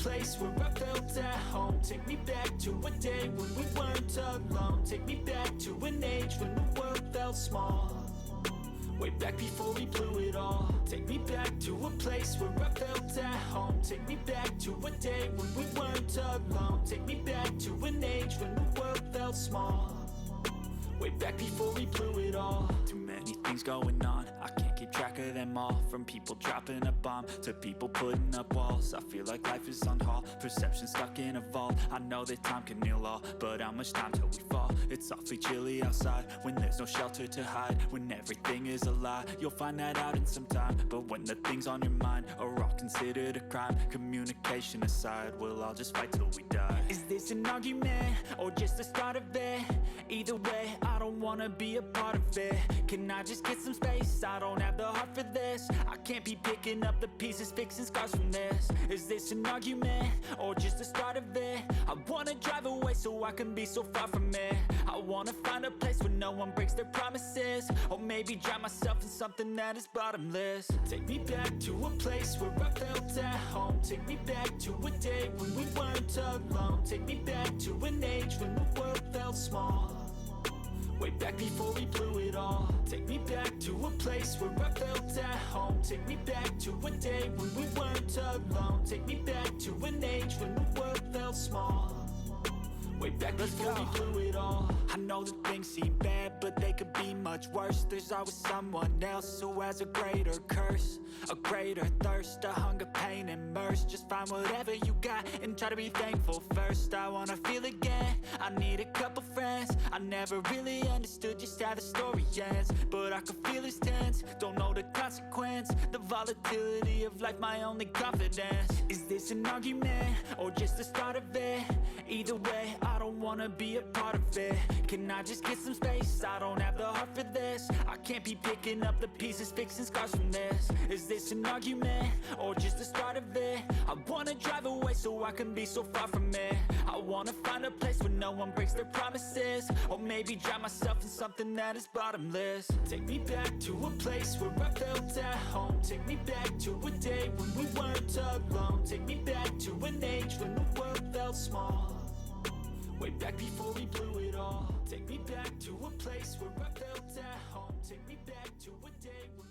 place where I felt at home. Take me back to a day when we weren't alone. Take me back to an age when the world felt small. Way back before we blew it all. Take me back to a place where I felt at home. Take me back to a day when we weren't alone. Take me back to an age when the world felt small. Way back before we blew it all. Too many things going on, I can't keep track of them all. From people dropping a bomb to people putting up walls. I feel like life is on hold, perception stuck in a vault. I know that time can heal all, but how much time till we fall? It's awfully chilly outside when there's no shelter to hide. When everything is a lie, you'll find that out in some time. But when the things on your mind are all considered a crime, communication aside, we'll all just fight till we die. Is this an argument or just the start of it? Either way, I don't wanna be a part of it. Can I just get some space? I don't have the heart for this. I can't be picking up the pieces, fixing scars from this. Is this an argument or just the start of it? I wanna drive away so I can be so far from it. I wanna find a place where no one breaks their promises. Or maybe drown myself in something that is bottomless. Take me back to a place where I felt at home. Take me back to a day when we weren't alone. Take me back to an age when the world felt small. Way back before we blew it all. Take me back to a place where I felt at home. Take me back to a day when we weren't alone. Take me back to an age when the world felt small. Way back before we blew it all. I know that things seem bad, but they could be much worse. There's always someone else who has a greater curse, a greater thirst, a hunger, pain, and mercy. Just find whatever you got and try to be thankful first. I wanna feel again, I need a couple friends. I never really understood just how the story ends, but I can feel it's tense, don't know the consequence. The volatility of life, my only confidence. Is this an argument or just the start of it? Either way, I don't wanna be a part of it. Can I just get some space? I don't have the heart for this. I can't be picking up the pieces, fixing scars from this. Is this an argument or just the start of it? I wanna drive away so I can be so far from it. I wanna find a place where no one breaks their promises. Or maybe drown myself in something that is bottomless. Take me back to a place where I felt at home. Take me back to a day when we weren't alone. Take me back to an age when the world felt small. Way back before we blew it all. Take me back to a place where I felt at home. Take me back to a day when